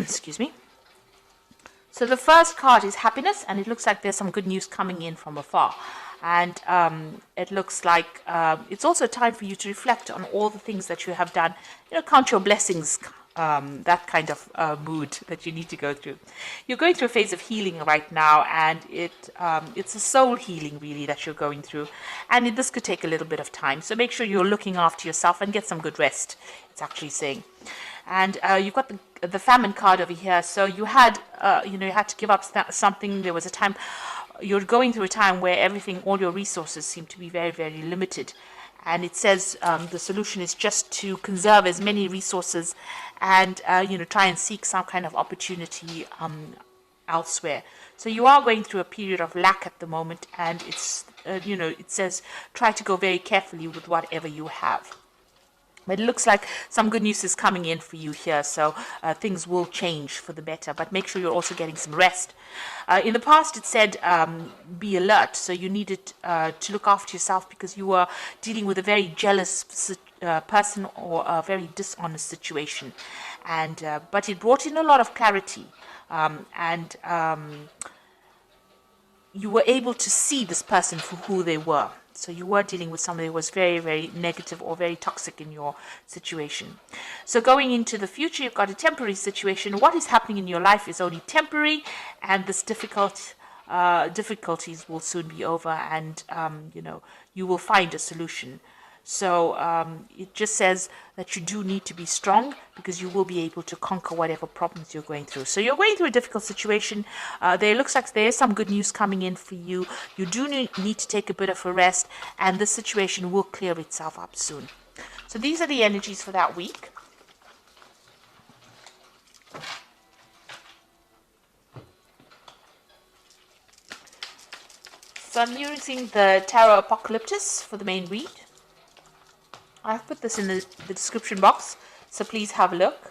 Excuse me. So the first card is happiness, and it looks like there's some good news coming in from afar. And it looks like it's also time for you to reflect on all the things that you have done. Count your blessings, that kind of mood that you need to go through. You're going through a phase of healing right now, and it's a soul healing really that you're going through. And this could take a little bit of time. So make sure you're looking after yourself and get some good rest, it's actually saying. And you've got the famine card over here. So you had, you had to give up something. There was a time, you're going through a time where all your resources seem to be very, very limited. And it says the solution is just to conserve as many resources and, try and seek some kind of opportunity elsewhere. So you are going through a period of lack at the moment. And it's, it says try to go very carefully with whatever you have. But it looks like some good news is coming in for you here, so things will change for the better. But make sure you're also getting some rest. In the past, it said be alert, so you needed to look after yourself because you were dealing with a very jealous person or a very dishonest situation. And but it brought in a lot of clarity, and you were able to see this person for who they were. So you were dealing with somebody who was very, very negative or very toxic in your situation. So going into the future, you've got a temporary situation. What is happening in your life is only temporary, and this difficulties will soon be over, and you will find a solution. So it just says that you do need to be strong because you will be able to conquer whatever problems you're going through. So you're going through a difficult situation. There looks like there is some good news coming in for you. You do need to take a bit of a rest, and this situation will clear itself up soon. So these are the energies for that week. So I'm using the Tarot Apocalyptus for the main read. I've put this in the description box, so please have a look.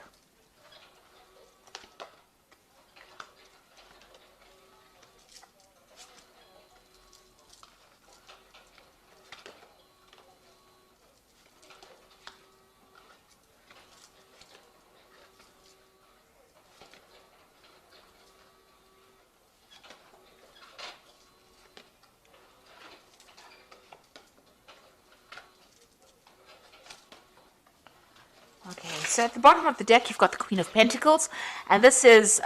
Okay, so at the bottom of the deck, you've got the Queen of Pentacles, and this is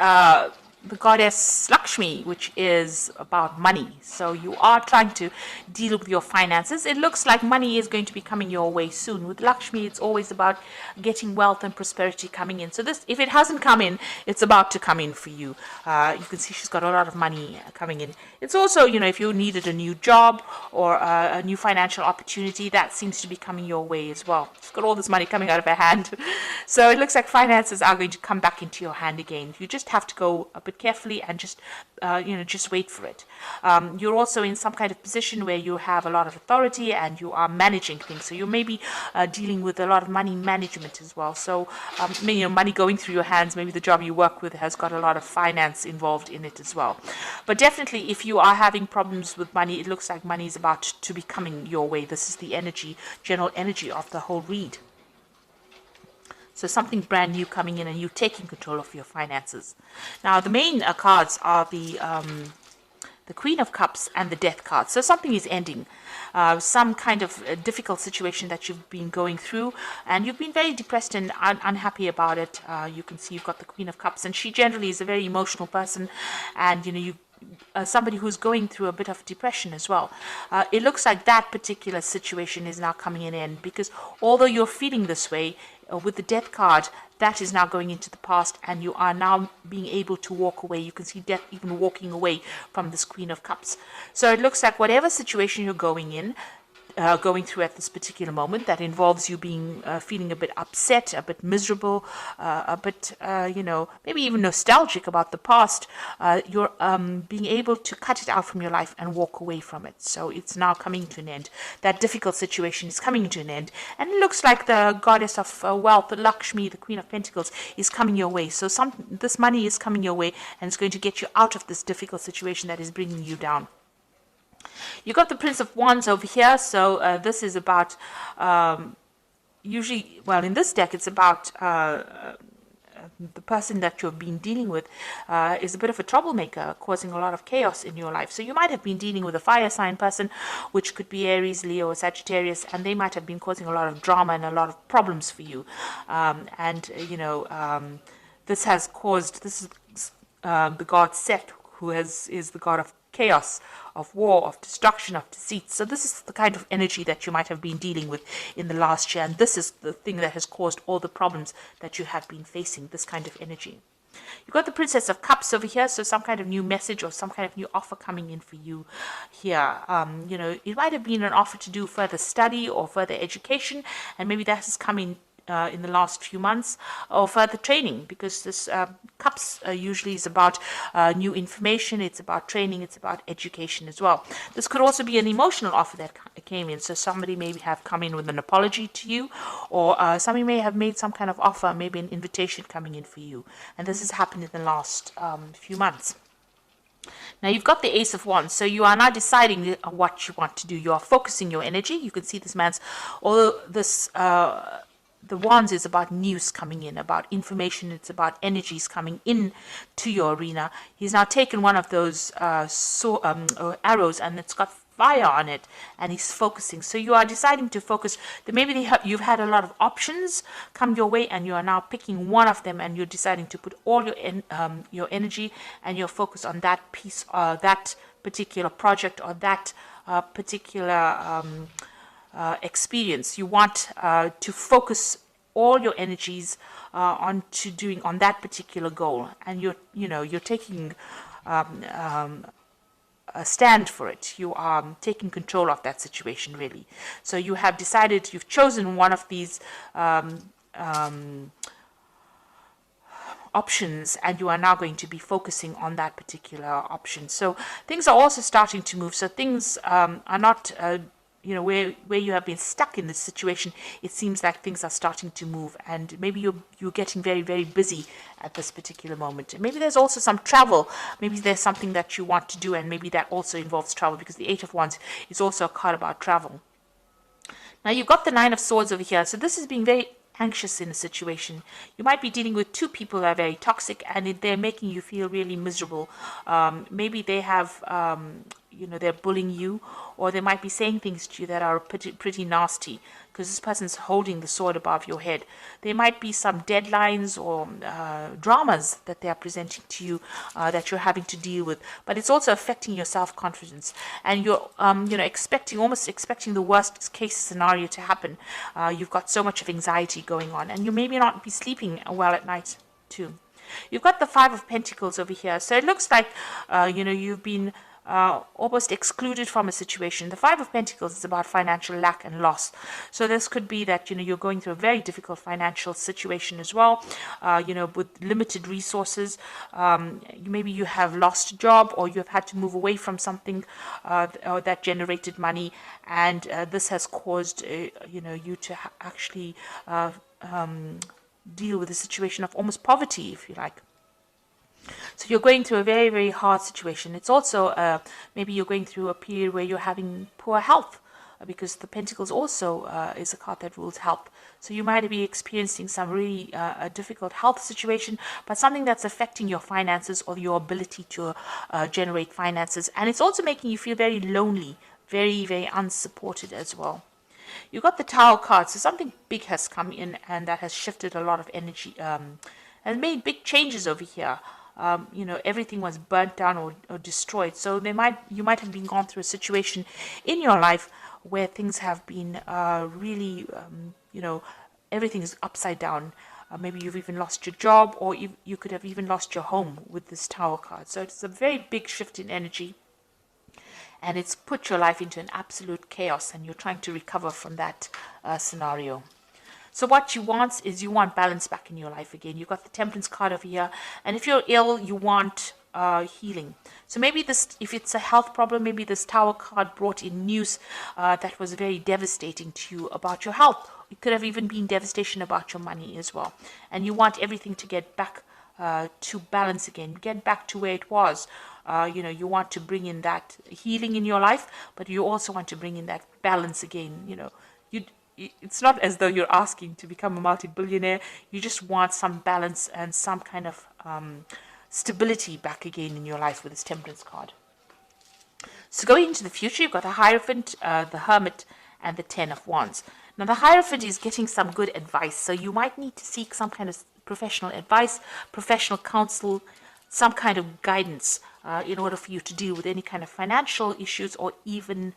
the goddess Lakshmi, which is about money. So you are trying to deal with your finances. It looks like money is going to be coming your way soon. With Lakshmi, it's always about getting wealth and prosperity coming in. So this, if it hasn't come in, it's about to come in for you. You can see she's got a lot of money coming in. It's also, if you needed a new job or a new financial opportunity, that seems to be coming your way as well. She's got all this money coming out of her hand. So it looks like finances are going to come back into your hand again. You just have to go a bit carefully and just just wait for it. You're also in some kind of position where you have a lot of authority and you are managing things, so you may be dealing with a lot of money management as well. So money going through your hands. Maybe the job you work with has got a lot of finance involved in it as well. But definitely, if you are having problems with money, it looks like money is about to be coming your way. This is the general energy of the whole read. So something brand new coming in and you taking control of your finances. Now, the main cards are the Queen of Cups and the Death card. So something is ending. Some kind of difficult situation that you've been going through, and you've been very depressed and unhappy about it. You can see you've got the Queen of Cups, and she generally is a very emotional person, and somebody who's going through a bit of depression as well. It looks like that particular situation is now coming in end, because although you're feeling this way, with the Death card, that is now going into the past, and you are now being able to walk away. You can see Death even walking away from this Queen of Cups. So it looks like whatever situation you're going through at this particular moment, that involves you being feeling a bit upset, a bit miserable, a bit maybe even nostalgic about the past, you're being able to cut it out from your life and walk away from it. So it's now coming to an end. That difficult situation is coming to an end, and it looks like the goddess of wealth, the Lakshmi, the Queen of Pentacles, is coming your way. So this money is coming your way, and it's going to get you out of this difficult situation that is bringing you down. You got the Prince of Wands over here, so this is about usually, well, in this deck, it's about the person that you've been dealing with is a bit of a troublemaker, causing a lot of chaos in your life. So you might have been dealing with a fire sign person, which could be Aries, Leo, or Sagittarius, and they might have been causing a lot of drama and a lot of problems for you. This has caused, this is the god Set, who is the god of chaos, of war, of destruction, of deceit. So this is the kind of energy that you might have been dealing with in the last year, and this is the thing that has caused all the problems that you have been facing, this kind of energy. You've got the Princess of Cups over here, so some kind of new message or some kind of new offer coming in for you here. It might have been an offer to do further study or further education, and maybe that has come in the last few months, or further training, because this cups usually is about new information, it's about training, it's about education as well. This could also be an emotional offer that came in, so somebody may have come in with an apology to you, or somebody may have made some kind of offer, maybe an invitation coming in for you, and this has happened in the last few months. Now you've got the Ace of Wands, so you are now deciding what you want to do. You are focusing your energy. You can see this man's, although this the Wands is about news coming in, about information, it's about energies coming in to your arena. He's now taken one of those arrows, and it's got fire on it, and he's focusing. So you are deciding to focus. Maybe you've had a lot of options come your way, and you are now picking one of them, and you're deciding to put all your energy and your focus on that piece, that particular project, or that particular experience. You want to focus all your energies on that particular goal, and you're taking a stand for it. You are taking control of that situation, really. So you have decided, you've chosen one of these options, and you are now going to be focusing on that particular option. So things are also starting to move. So things are not where you have been stuck in this situation. It seems like things are starting to move, and maybe you're getting very, very busy at this particular moment. And maybe there's also some travel. Maybe there's something that you want to do, and maybe that also involves travel, because the Eight of Wands is also a card about travel. Now you've got the Nine of Swords over here. So this is being very anxious in a situation. You might be dealing with two people that are very toxic, and they're making you feel really miserable. Maybe they have they're bullying you, or they might be saying things to you that are pretty nasty, because this person's holding the sword above your head. There might be some deadlines or dramas that they are presenting to you that you're having to deal with, but it's also affecting your self-confidence, and you're almost expecting the worst case scenario to happen. You've got so much of anxiety going on, and you maybe not be sleeping well at night too. You've got the Five of Pentacles over here, so it looks like you've been almost excluded from a situation. The Five of Pentacles is about financial lack and loss. So this could be that you're going through a very difficult financial situation as well, with limited resources. Maybe you have lost a job, or you have had to move away from something that generated money, and this has caused you to actually deal with a situation of almost poverty, if you like. So you're going through a very, very hard situation. It's also maybe you're going through a period where you're having poor health, because the Pentacles also is a card that rules health. So you might be experiencing some really difficult health situation, but something that's affecting your finances or your ability to generate finances. And it's also making you feel very lonely, very, very unsupported as well. You've got the Tower card, so something big has come in, and that has shifted a lot of energy and made big changes over here. Everything was burnt down or destroyed. So you might have been gone through a situation in your life where things have been really, everything is upside down. Maybe you've even lost your job, or you could have even lost your home with this Tower card. So it's a very big shift in energy, and it's put your life into an absolute chaos, and you're trying to recover from that scenario. So what you want balance back in your life again. You've got the Temperance card over here, and if you're ill, you want healing. So maybe if it's a health problem, maybe this Tower card brought in news that was very devastating to you about your health. It could have even been devastation about your money as well, and you want everything to get back to balance again, get back to where it was. You want to bring in that healing in your life, but you also want to bring in that balance again. it's not as though you're asking to become a multi-billionaire. You just want some balance and some kind of stability back again in your life with this Temperance card. So going into the future, you've got the Hierophant, the Hermit, and the Ten of Wands. Now the Hierophant is getting some good advice, so you might need to seek some kind of professional advice, professional counsel, some kind of guidance in order for you to deal with any kind of financial issues or even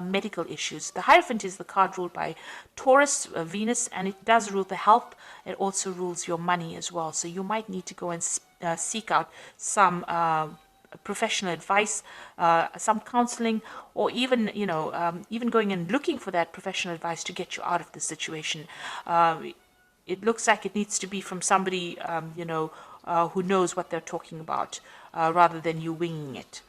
medical issues. The Hierophant is the card ruled by Taurus, Venus, and it does rule the health. It also rules your money as well. So you might need to go and seek out some professional advice, some counseling, or even even going and looking for that professional advice to get you out of the situation. It looks like it needs to be from somebody who knows what they're talking about, rather than you winging it.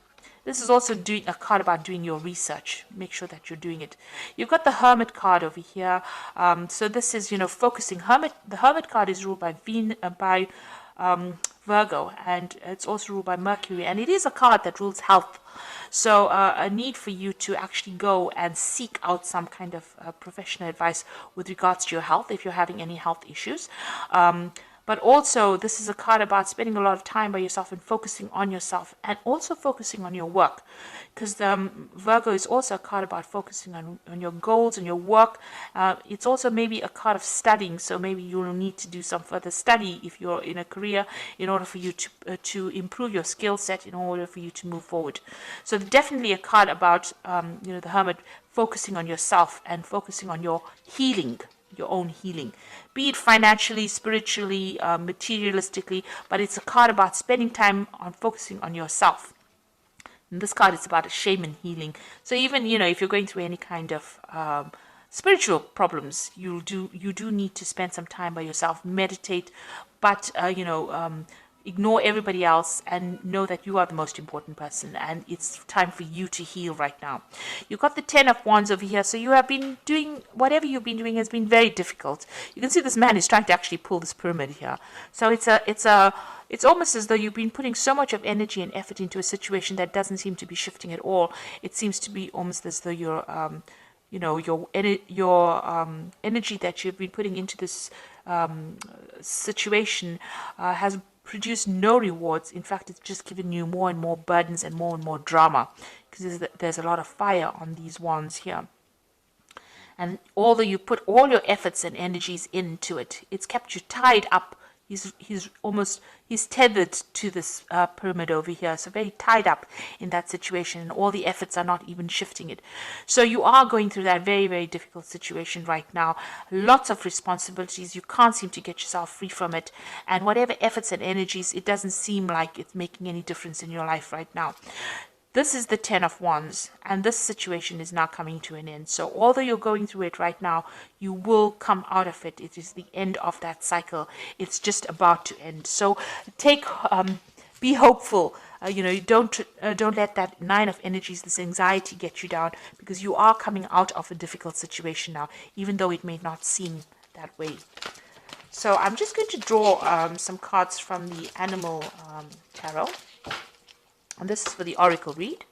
This is also doing a card about doing your research. Make sure that you're doing it. You've got the Hermit card over here. So this is, focusing. The Hermit card is ruled by Virgo, and it's also ruled by Mercury. And it is a card that rules health. So a need for you to actually go and seek out some kind of professional advice with regards to your health if you're having any health issues. But also, this is a card about spending a lot of time by yourself and focusing on yourself, and also focusing on your work. Because Virgo is also a card about focusing on your goals and your work. It's also maybe a card of studying, so maybe you'll need to do some further study if you're in a career in order for you to improve your skill set, in order for you to move forward. So definitely a card about, the Hermit focusing on yourself and focusing on your healing, your own healing, be it financially, spiritually, materialistically, but it's a card about spending time on focusing on yourself. And this card is about a shaman healing. So even, if you're going through any kind of spiritual problems, you do need to spend some time by yourself, meditate, but, ignore everybody else and know that you are the most important person, and it's time for you to heal right now. You've got the Ten of Wands over here, so you have been doing, whatever you've been doing has been very difficult. You can see this man is trying to actually pull this pyramid here. So it's almost as though you've been putting so much of energy and effort into a situation that doesn't seem to be shifting at all. It seems to be almost as though your energy that you've been putting into this situation has produced no rewards. In fact, it's just given you more and more burdens and more drama, because there's a lot of fire on these wands here. And although you put all your efforts and energies into it, it's kept you tied up. He's tethered to this pyramid over here, so very tied up in that situation, and all the efforts are not even shifting it. So you are going through that very, very difficult situation right now. Lots of responsibilities. You can't seem to get yourself free from it, and whatever efforts and energies, it doesn't seem like it's making any difference in your life right now. This is the Ten of Wands, and this situation is now coming to an end. So although you're going through it right now, you will come out of it. It is the end of that cycle. It's just about to end. So be hopeful. Don't let that Nine of Energies, this anxiety, get you down, because you are coming out of a difficult situation now, even though it may not seem that way. So I'm just going to draw some cards from the Animal Tarot. And this is for the Oracle read.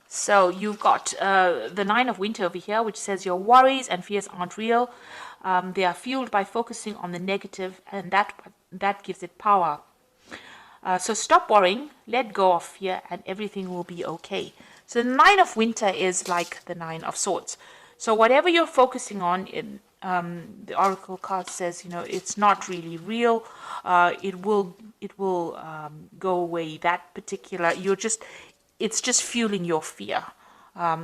So you've got the Nine of Winter over here, which says your worries and fears aren't real. They are fueled by focusing on the negative, and that gives it power. So stop worrying, let go of fear, and everything will be okay. So the Nine of Winter is like the Nine of Swords. So whatever you're focusing on in the Oracle card says, it's not really real. It will go away. That particular, it's just fueling your fear.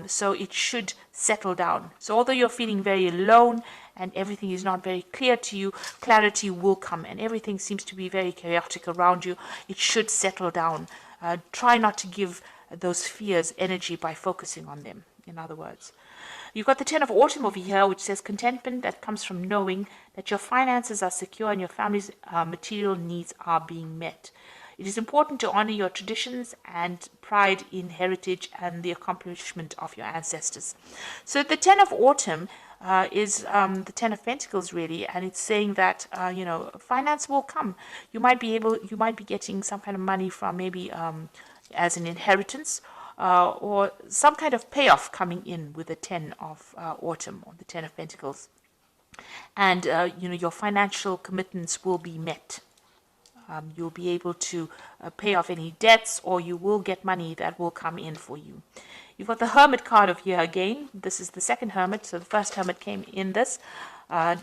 So it should settle down. So although you're feeling very alone and everything is not very clear to you, clarity will come, and everything seems to be very chaotic around you. It should settle down. Try not to give those fears energy by focusing on them, in other words. You've got the Ten of Autumn over here, which says contentment that comes from knowing that your finances are secure and your family's material needs are being met. It is important to honor your traditions and pride in heritage and the accomplishment of your ancestors. So the Ten of Autumn is the Ten of Pentacles, really, and it's saying that finance will come. You might be getting some kind of money from maybe as an inheritance. or some kind of payoff coming in with the 10 of autumn, or the 10 of Pentacles. And, your financial commitments will be met. You'll be able to pay off any debts, or you will get money that will come in for you. You've got the Hermit card of here again. This is the second Hermit. So the first Hermit came in this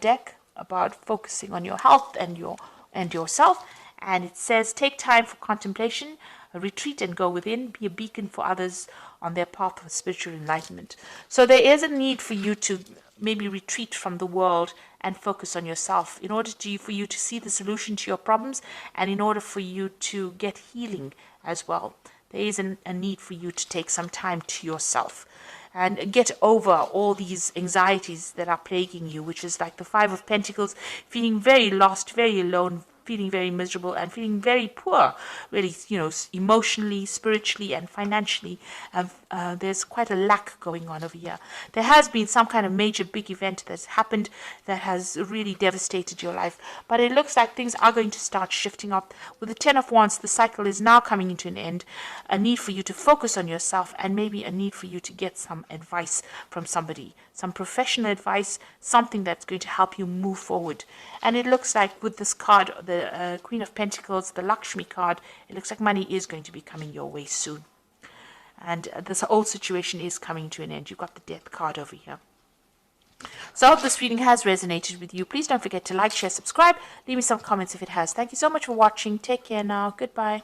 deck about focusing on your health and yourself. And it says, take time for contemplation, retreat and go within, be a beacon for others on their path of spiritual enlightenment. So there is a need for you to maybe retreat from the world and focus on yourself in order for you to see the solution to your problems, and in order for you to get healing as well. There is a need for you to take some time to yourself and get over all these anxieties that are plaguing you, which is like the Five of Pentacles, feeling very lost, very alone, feeling very miserable, and feeling very poor, really, emotionally, spiritually, and financially. There's quite a lack going on over here. There has been some kind of major big event that's happened that has really devastated your life, but it looks like things are going to start shifting up. With the 10 of Wands, the cycle is now coming into an end. A need for you to focus on yourself, and maybe a need for you to get some advice from somebody, some professional advice, something that's going to help you move forward. And it looks like with this card, the Queen of Pentacles, the Lakshmi card, it looks like money is going to be coming your way soon. And this whole situation is coming to an end. You've got the Death card over here. So I hope this reading has resonated with you. Please don't forget to like, share, subscribe. Leave me some comments if it has. Thank you so much for watching. Take care now. Goodbye.